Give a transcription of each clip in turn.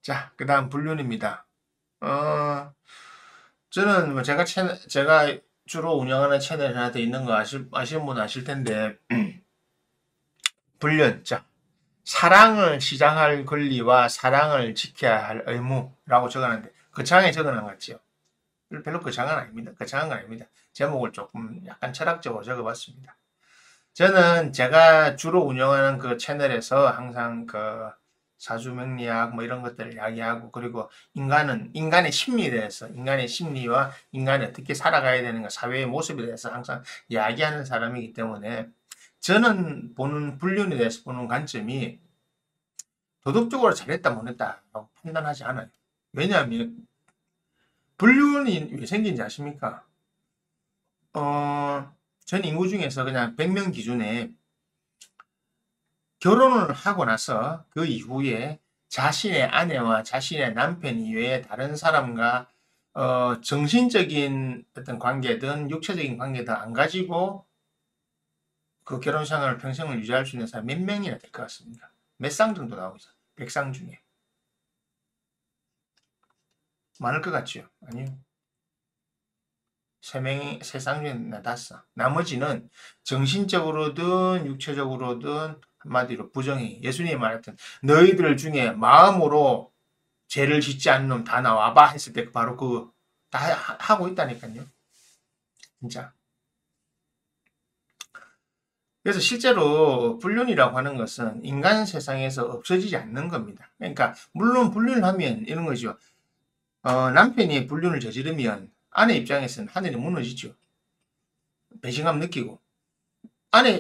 자, 그 다음 불륜입니다. 저는 뭐 제가 주로 운영하는 채널이 하나 더 있는 거 아시는 분 아실 텐데, 불륜. 자, 사랑을 시작할 권리와 사랑을 지켜야 할 의무라고 적어놨는데, 거창하게 적어놓은 것 같지요? 별로 거창한 아닙니다. 거창한 건 아닙니다. 제목을 조금 약간 철학적으로 적어봤습니다. 저는 제가 주로 운영하는 그 채널에서 항상 그 사주명리학 뭐 이런 것들을 이야기하고, 그리고 인간의 심리에 대해서, 인간의 심리와 인간이 어떻게 살아가야 되는가, 사회의 모습에 대해서 항상 이야기하는 사람이기 때문에 저는 보는 불륜에 대해서 보는 관점이 도덕적으로 잘했다 못했다라고 판단하지 않아요. 왜냐하면 불륜이 왜 생긴지 아십니까? 전 인구 중에서 그냥 100명 기준에 결혼을 하고 나서 그 이후에 자신의 아내와 자신의 남편 이외에 다른 사람과 정신적인 어떤 관계든 육체적인 관계든 안 가지고 그 결혼 생활을 평생을 유지할 수 있는 사람 몇 명이나 될 것 같습니다. 몇 쌍 정도 나오고 있어요. 100쌍 중에. 많을 것 같죠? 아니요. 3쌍 중에 5쌍. 나머지는 정신적으로든 육체적으로든 한마디로 부정이, 예수님이 말했던 너희들 중에 마음으로 죄를 짓지 않는 놈 다 나와봐 했을 때 바로 그거 다 하고 있다니까요. 진짜. 그래서 실제로 불륜이라고 하는 것은 인간 세상에서 없어지지 않는 겁니다. 그러니까 물론 불륜을 하면 이런 거죠. 남편이 불륜을 저지르면 아내 입장에서는 하늘이 무너지죠. 배신감 느끼고.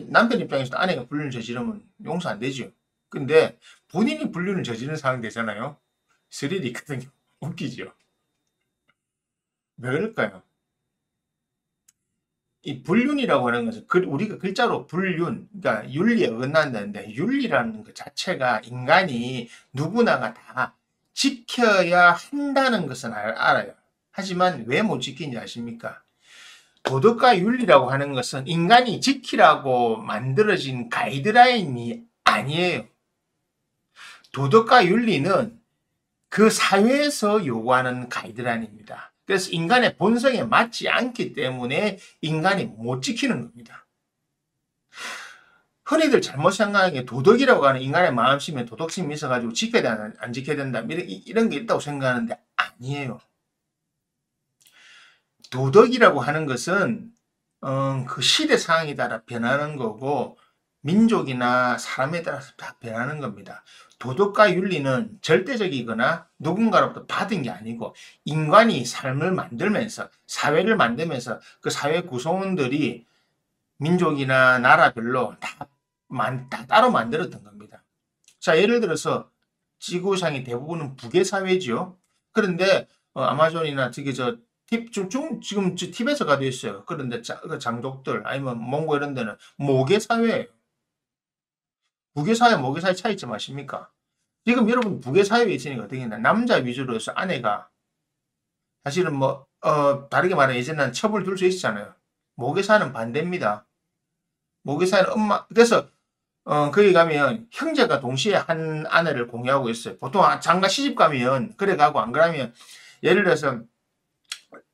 남편 입장에서는 아내가 불륜을 저지르면 용서 안 되죠. 근데 본인이 불륜을 저지르는 상황이 되잖아요. 스릴이 있거든요. 웃기죠. 왜 그럴까요? 이 불륜이라고 하는 것은 우리가 글자로 불륜, 그러니까 윤리에 어긋난다는데, 윤리라는 것 자체가 인간이 누구나가 다 지켜야 한다는 것은 알아요. 하지만 왜 못 지키는지 아십니까? 도덕과 윤리라고 하는 것은 인간이 지키라고 만들어진 가이드라인이 아니에요. 도덕과 윤리는 그 사회에서 요구하는 가이드라인입니다. 그래서 인간의 본성에 맞지 않기 때문에 인간이 못 지키는 겁니다. 흔히들 잘못 생각하는 게 도덕이라고 하는 인간의 마음심에 도덕심이 있어가지고 지켜야 된다, 안 지켜야 된다, 이런 게 있다고 생각하는데 아니에요. 도덕이라고 하는 것은 그 시대 상황에 따라 변하는 거고, 민족이나 사람에 따라서 다 변하는 겁니다. 도덕과 윤리는 절대적이거나 누군가로부터 받은 게 아니고, 인간이 삶을 만들면서, 사회를 만들면서 그 사회 구성원들이 민족이나 나라별로 다 따로 만들었던 겁니다. 자, 예를 들어서 지구상의 대부분은 북의 사회죠. 그런데 아마존이나 지금 팁에서 가도 있어요. 그런데 그 장족들 아니면 몽고 이런 데는 모계 사회예요. 북의 사회, 모계 사회 차이점 아십니까? 지금 여러분 북의 사회에 있으니까 어떻게 했나? 남자 위주로 해서 아내가 사실은 다르게 말하면 예전에는 첩을 둘 수 있었잖아요. 모계 사회는 반대입니다. 모계 사회는 그래서 거기 가면 형제가 동시에 한 아내를 공유하고 있어요. 보통 장가 시집 가면 그래 가고, 안 그러면 예를 들어서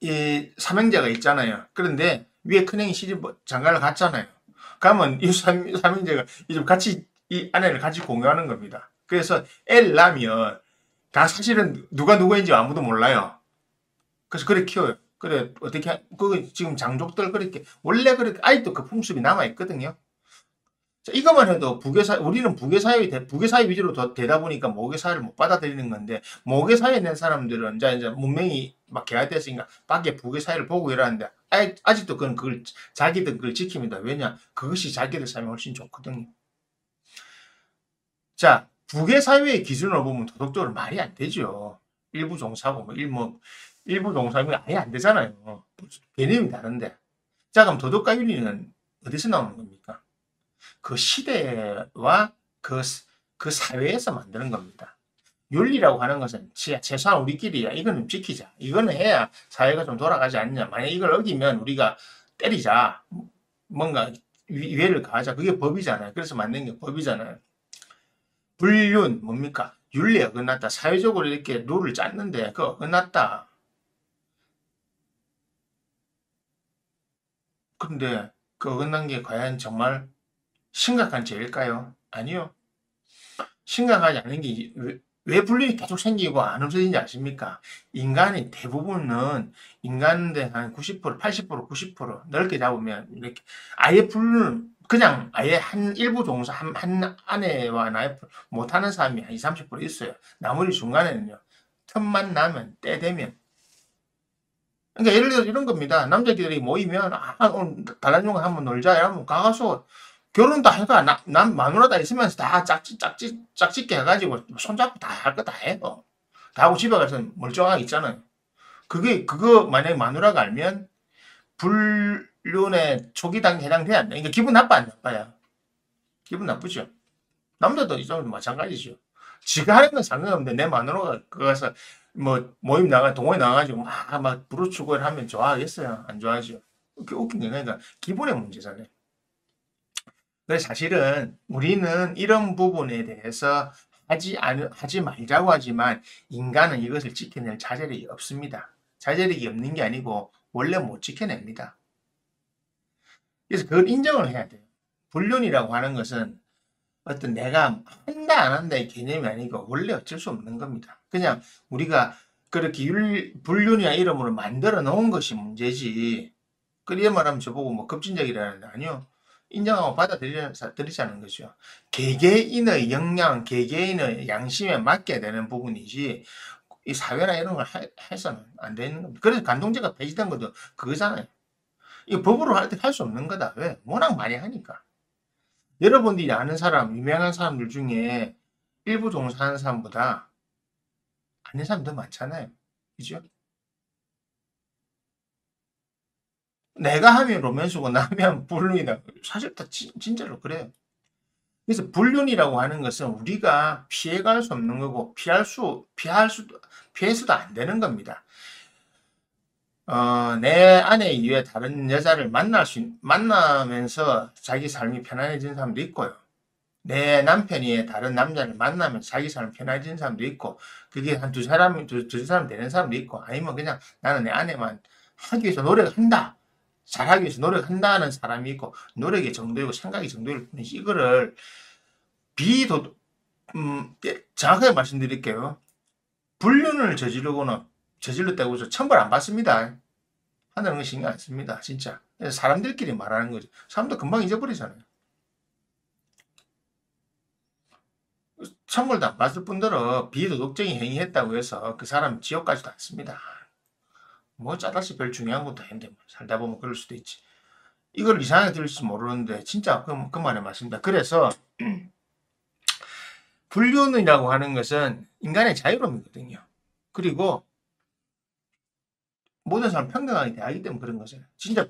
이 삼형제가 있잖아요. 그런데 위에 큰형이 시집 장가를 갔잖아요. 그러면 이 삼형제가 이제 같이 이 아내를 같이 공유하는 겁니다. 그래서 애를 낳으면 다 사실은 누가 누구인지 아무도 몰라요. 그래서 그렇게 키워요. 그래 어떻게 그 지금 장족들 그렇게 원래 그렇게 아직도 그 풍습이 남아 있거든요. 자, 이것만 해도 우리는 북의 사회 위주로 되다 보니까 모계 사회를 못 받아들이는 건데, 모계 사회에 있는 사람들은 이제 문명이 막 개화됐으니까 밖에 북의 사회를 보고 이러는데, 아직도 자기들 그걸 지킵니다. 왜냐? 그것이 자기들 삶이 훨씬 좋거든요. 자, 북의 사회의 기준으로 보면 도덕적으로 말이 안 되죠. 일부 종사고, 일부 종사고 아예 안 되잖아요. 개념이 다른데. 자, 그럼 도덕과 윤리는 어디서 나오는 겁니까? 그 시대와 그 사회에서 만드는 겁니다. 윤리라고 하는 것은 최소한 우리끼리야. 이거는 지키자. 이거는 해야 사회가 좀 돌아가지 않냐. 만약 이걸 어기면 우리가 때리자. 뭔가 위해를 가하자. 그게 법이잖아요. 그래서 만든 게 법이잖아요. 불륜 뭡니까? 윤리에 어긋났다. 사회적으로 이렇게 룰을 짰는데 그 어긋났다. 근데 그 어긋난 게 과연 정말 심각한 죄일까요? 아니요. 심각하지 않은 게 왜 불륜이 계속 생기고 안 없어지는지 아십니까? 인간의 대부분은 인간들 한 90%, 80%, 90% 넓게 잡으면 이렇게 아예 불륜 그냥 아예 한 일부 종사 한 아내와 나이프 못하는 사람이 한 20, 30% 있어요. 나머지 중간에는요. 틈만 나면 때 되면 그러니까 예를 들어 이런 겁니다. 남자끼리 모이면 오늘 달라진 거 한번 놀자 이러면 가서 결혼 다 해가 남 마누라 다 있으면서 다 짝짓게 해가지고 손잡고 다 할 거 다 해요. 다 하고 집에 가서 멀쩡하게 있잖아요. 그거 만약에 마누라가 알면 불륜의 초기 단계 해당돼야 안 돼. 그러니까 기분 나빠 안 나빠요? 기분 나쁘죠. 남자도 이 정도 마찬가지죠. 지가 하는 건 상관없는데 내 마누라가 그 가서 뭐 모임 나가 동호회 나가가지고 막 부르추고 하면 좋아하겠어요? 안 좋아하죠. 그게 웃긴 게 그러니까 기본의 문제잖아요. 그래서 사실은 우리는 이런 부분에 대해서 하지 말자고 하지만 인간은 이것을 지켜낼 자제력이 없습니다. 자제력이 없는 게 아니고 원래 못 지켜냅니다. 그래서 그걸 인정을 해야 돼요. 불륜이라고 하는 것은 어떤 내가 한다 안 한다의 개념이 아니고 원래 어쩔 수 없는 겁니다. 그냥 우리가 그렇게 불륜이나 이름으로 만들어 놓은 것이 문제지. 그리고 말하면 저보고 뭐 급진적이라는 아니요. 인정하고 받아들이자는 거죠. 개개인의 역량, 개개인의 양심에 맞게 되는 부분이지 이 사회나 이런 걸 해서는 안 되는 겁니다. 그래서 간동제가 폐지된 것도 그거잖아요. 이 법으로 할 때 할 수 없는 거다. 왜? 워낙 많이 하니까. 여러분들이 아는 사람, 유명한 사람들 중에 일부 종사하는 사람보다 아는 사람 더 많잖아요. 그죠? 내가 하면 로맨스고 나면 불륜이다. 사실 다 진짜로 그래요. 그래서 불륜이라고 하는 것은 우리가 피해갈 수 없는 거고 피해서도 안 되는 겁니다. 내 아내 이외에 다른 여자를 만나면서 자기 삶이 편안해진 사람도 있고요. 내 남편이 다른 남자를 만나면 자기 삶이 편해진 사람도 있고, 그게 한 두세 사람 되는 사람도 있고, 아니면 그냥 나는 내 아내만 하기 위해서 노력한다. 잘하기 위해서 노력한다는 사람이 있고, 노력의 정도이고 생각의 정도일 뿐이지, 이거를 비도, 정확하게 말씀드릴게요. 불륜을 저질렀다고 해서 처벌 안 받습니다. 하는 거 신경 안 씁니다. 진짜. 사람들끼리 말하는 거죠. 사람도 금방 잊어버리잖아요. 처벌도 안 받을 뿐더러 비도덕적인 행위했다고 해서 그 사람 지옥 가지도 않습니다. 뭐 짜다시 별 중요한 것도 아닌데 뭐 살다 보면 그럴 수도 있지. 이걸 이상하게 들을지 모르는데 진짜 그 말에 맞습니다. 그래서 불륜이라고 하는 것은 인간의 자유로움이거든요. 그리고 모든 사람 평등하게 대하기 때문에 그런 거잖아요. 진짜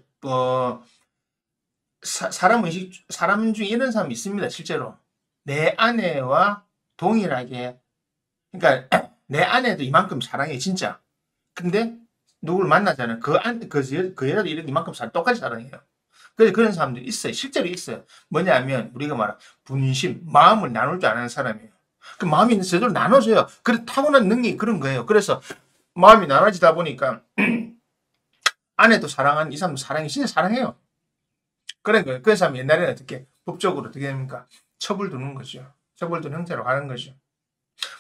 사람 중에 이런 사람이 있습니다. 실제로 내 아내와 동일하게, 그러니까 내 아내도 이만큼 사랑해 진짜. 근데 누굴 만나잖아요. 그 여자도 이만큼 똑같이 사랑해요. 그래서 그런 사람들이 있어요. 실제로 있어요. 뭐냐면 우리가 말한 분심, 마음을 나눌 줄 아는 사람이에요. 그 마음이 제대로 나눠져요. 그래 타고난 능력이 그런 거예요. 그래서 마음이 나눠지다 보니까 아내도 사랑하는 이 사람도 사랑해, 진짜 사랑해요. 그런 거예요. 그 사람 옛날에는 어떻게 법적으로 어떻게 됩니까? 처벌 두는 거죠. 처벌 두는 형태로 가는 거죠.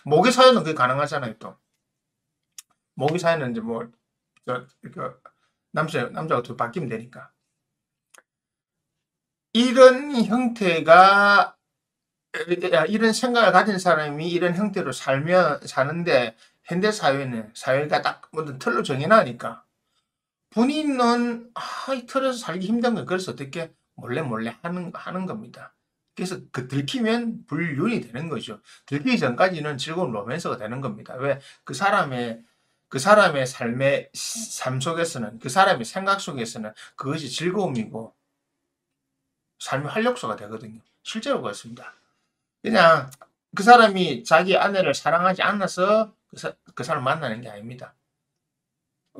모기 사연은 그게 가능하잖아요. 또 모기 사연은 이제 뭐 남자가 또 바뀌면 되니까. 이런 형태가 이런 생각을 가진 사람이 이런 형태로 사는데 현대 사회가 딱 모든 틀로 정해놔니까 본인은 이 틀에서 살기 힘든 거예요. 그래서 어떻게 몰래 하는 겁니다. 그래서 그 들키면 불륜이 되는 거죠. 들키기 전까지는 즐거운 로맨스가 되는 겁니다. 왜? 그 사람의 삶 속에서는, 그 사람의 생각 속에서는 그것이 즐거움이고 삶의 활력소가 되거든요. 실제로 그렇습니다. 그냥 그 사람이 자기 아내를 사랑하지 않아서 그 사람 만나는 게 아닙니다.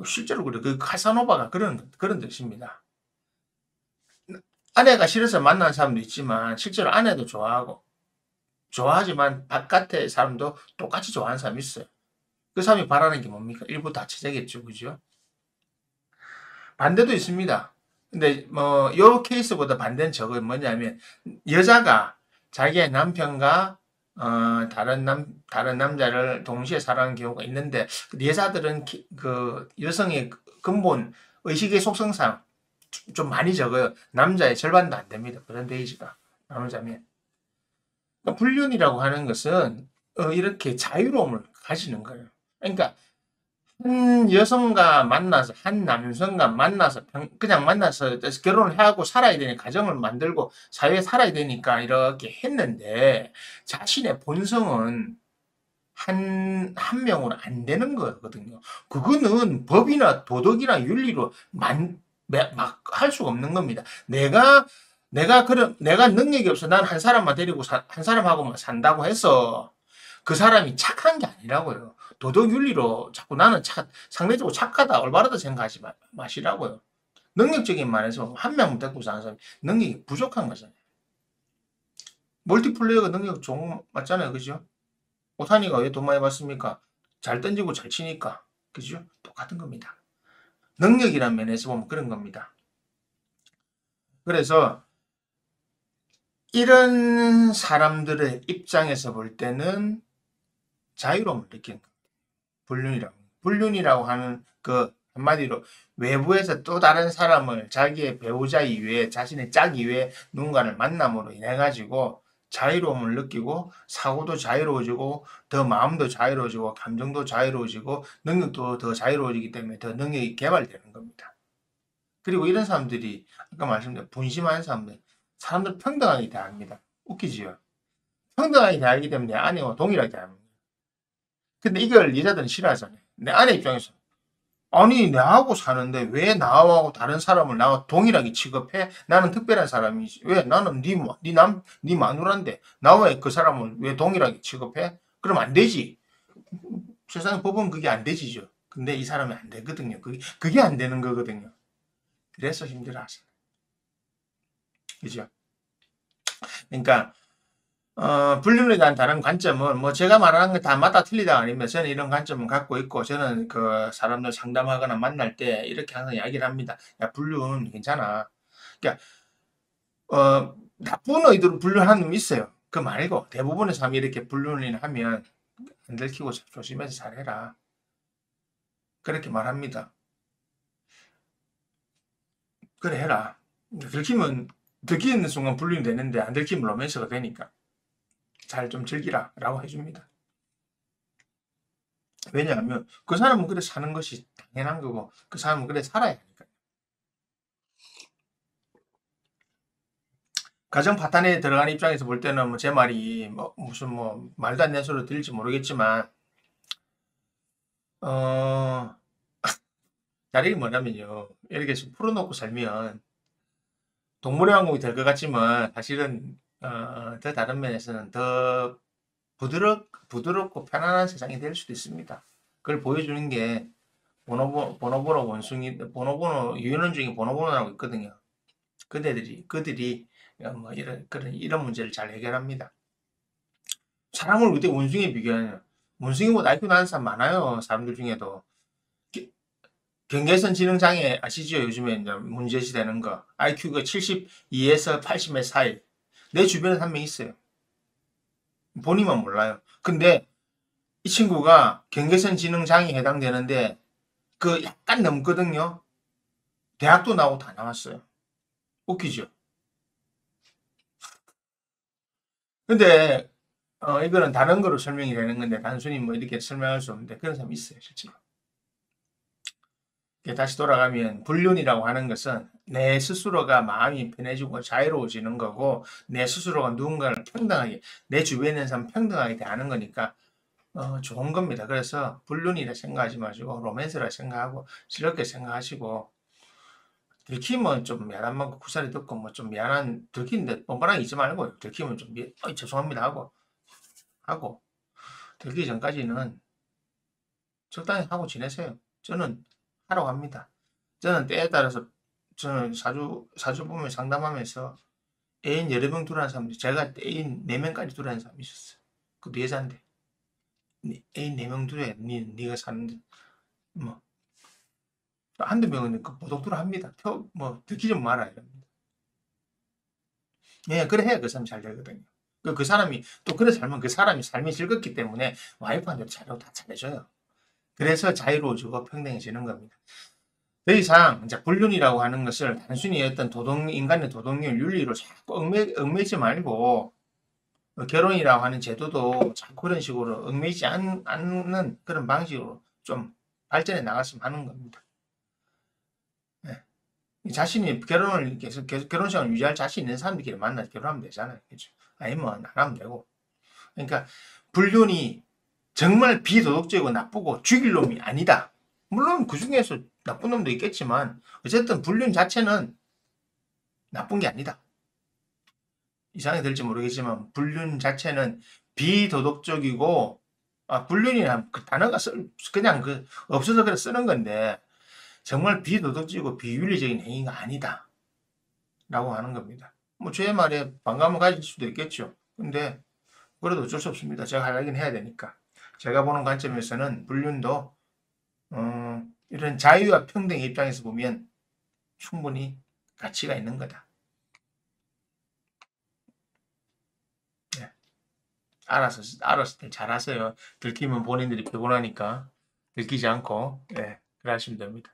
실제로 그래. 그 카사노바가 그런 뜻입니다. 아내가 싫어서 만나는 사람도 있지만 실제로 아내도 좋아하고 좋아하지만 바깥의 사람도 똑같이 좋아하는 사람이 있어요. 그 사람이 바라는 게 뭡니까? 일부 다처제겠죠. 그죠? 반대도 있습니다. 근데 뭐 요 케이스보다 반대는 저거 뭐냐면 여자가 자기의 남편과 다른 남자를 동시에 사랑하는 경우가 있는데 여자들은 그 여성의 근본 의식의 속성상 좀 많이 적어요. 남자의 절반도 안 됩니다. 퍼센테이지가 나누자면. 그러니까 불륜이라고 하는 것은 이렇게 자유로움을 가지는 거예요. 그러니까 한 여성과 만나서 한 남성과 만나서 그냥 만나서 결혼을 하고 살아야 되니 가정을 만들고 사회에 살아야 되니까 이렇게 했는데 자신의 본성은 한 명으로 안 되는 거거든요. 그거는 법이나 도덕이나 윤리로 막 할 수가 없는 겁니다. 내가 능력이 없어. 난 한 사람만 데리고 한 사람하고만 산다고 해서 그 사람이 착한 게 아니라고요. 도덕 윤리로 자꾸 나는 상대적으로 착하다, 올바르다 생각하지 마시라고요. 능력적인 말에서 한 명 데리고 사는 사람이 능력이 부족한 거잖아요. 멀티플레이어가 능력 좋은 거 맞잖아요. 그죠? 오타니가 왜 돈 많이 받습니까? 잘 던지고 잘 치니까. 그죠? 똑같은 겁니다. 능력이라는 면에서 보면 그런 겁니다. 그래서 이런 사람들의 입장에서 볼 때는 자유로움을 느끼는 거예요. 불륜이라고 하는 그 한마디로 외부에서 또 다른 사람을 자기의 배우자 이외에 자신의 짝 이외에 누군가를 만남으로 인해 가지고 자유로움을 느끼고 사고도 자유로워지고 더 마음도 자유로워지고 감정도 자유로워지고 능력도 더 자유로워지기 때문에 더 능력이 개발되는 겁니다. 그리고 이런 사람들이 아까 말씀드린 분심하는 사람들 평등하게 대합니다. 웃기지요? 평등하게 대하기 때문에 아내와 동일하게 대합니다. 근데 이걸 여자들은 싫어하잖아요. 내 아내 입장에서 아니 나하고 사는데 왜 나하고 다른 사람을 나와 동일하게 취급해? 나는 특별한 사람이지. 왜 나는 네 마누라인데 나와 그 사람을 왜 동일하게 취급해? 그럼 안 되지. 세상 법은 그게 안 되지죠. 근데 이 사람이 안 되거든요. 그게 안 되는 거거든요. 그래서 힘들어하세요. 그죠? 그러니까 불륜에 대한 다른 관점은 뭐 제가 말하는 게 다 맞다 틀리다 아니면 저는 이런 관점을 갖고 있고 저는 그 사람들 상담하거나 만날 때 이렇게 항상 이야기를 합니다. 야 불륜 괜찮아. 그러니까 나쁜 의도로 불륜하는 놈이 있어요. 그 말고 대부분의 사람이 이렇게 불륜을 하면 안 들키고 조심해서 잘해라. 그렇게 말합니다. 그래 해라. 들키는 순간 불륜이 되는데 안 들키면 로맨스가 되니까 잘 좀 즐기라 라고 해줍니다. 왜냐하면 그 사람은 그래 사는 것이 당연한 거고 그 사람은 그래 살아야 하니까. 가정 파탄에 들어가는 입장에서 볼 때는 뭐 제 말이 뭐 무슨 뭐 말도 안 되는 소리로 들릴지 모르겠지만 어 다르게 뭐냐면요. 이렇게 풀어놓고 살면 동물의 왕국이 될 것 같지만 사실은 더 다른 면에서는 더 부드럽고 편안한 세상이 될 수도 있습니다. 그걸 보여주는 게 보노보노 원숭이 보노보노 유인원 중에 보노보노라고 있거든요. 그들이 뭐 이런 문제를 잘 해결합니다. 사람을 어떻게 원숭이에 비교하냐? 원숭이보다 IQ 낮은 사람 많아요. 사람들 중에도. 경계선 지능 장애 아시죠? 요즘에 이제 문제시되는 거. IQ가 72에서 80의 사이. 내 주변에 한 명 있어요. 본인만 몰라요. 근데 이 친구가 경계선 지능 장애에 해당되는데 그 약간 넘거든요. 대학도 나오고 다 나왔어요. 웃기죠? 근데 이거는 다른 거로 설명이 되는 건데 단순히 뭐 이렇게 설명할 수 없는데 그런 사람이 있어요, 실제로. 다시 돌아가면 불륜이라고 하는 것은 내 스스로가 마음이 편해지고 자유로워지는 거고 내 스스로가 누군가를 평등하게 내 주변에 있는 사람 평등하게 대하는 거니까 좋은 겁니다. 그래서 불륜이라 생각하지 마시고 로맨스라 생각하고 즐겁게 생각하시고 들키면 좀 미안한 만큼 구사리 듣고 뭐 좀 미안한 들키는데 뻔뻔하게 있지 말고요. 들키면 좀 죄송합니다 하고 들기 전까지는 적당히 하고 지내세요. 저는 하라고 합니다. 저는 때에 따라서 저는 사주 보면 상담하면서 애인 여러 명 두라는 사람도 제가 애인 4명까지 두라는 사람이 있었어요. 그것도 여자인데 애인 4명 두래 네가 사는데 뭐 한두 명은 그 보독두라 합니다. 뭐 들키 좀 마라 이럽니다. 예, 그래 해야 그 사람 잘 되거든요. 그 사람이 또 그래 살면 그 사람이 삶이 즐겁기 때문에 와이프한테도 잘하고 다 잘해줘요. 그래서 자유로워지고 평등해지는 겁니다. 더 이상 이제 불륜이라고 하는 것을 단순히 어떤 인간의 도덕률, 윤리로 자꾸 얽매이지 말고 결혼이라고 하는 제도도 자꾸 그런 식으로 얽매이지 않는 그런 방식으로 좀 발전해 나갔으면 하는 겁니다. 네. 자신이 결혼을 계속 결혼 생활을 유지할 자신 있는 사람들끼리 만나서 결혼하면 되잖아요. 그죠? 아니면 안 하면 되고. 그러니까 불륜이 정말 비도덕적이고 나쁘고 죽일 놈이 아니다. 물론 그 중에서 나쁜 놈도 있겠지만 어쨌든 불륜 자체는 나쁜 게 아니다. 이상이 될지 모르겠지만 불륜 자체는 비도덕적이고 불륜이란 그 단어가 그냥 없어서 그래 쓰는 건데 정말 비도덕적이고 비윤리적인 행위가 아니다 라고 하는 겁니다. 뭐 제 말에 반감을 가질 수도 있겠죠. 근데 그래도 어쩔 수 없습니다. 제가 할 얘기는 해야 되니까. 제가 보는 관점에서는 불륜도 이런 자유와 평등의 입장에서 보면 충분히 가치가 있는 거다. 네. 알아서 잘하세요. 들키면 본인들이 피곤하니까 들키지 않고 그래 하시면 됩니다.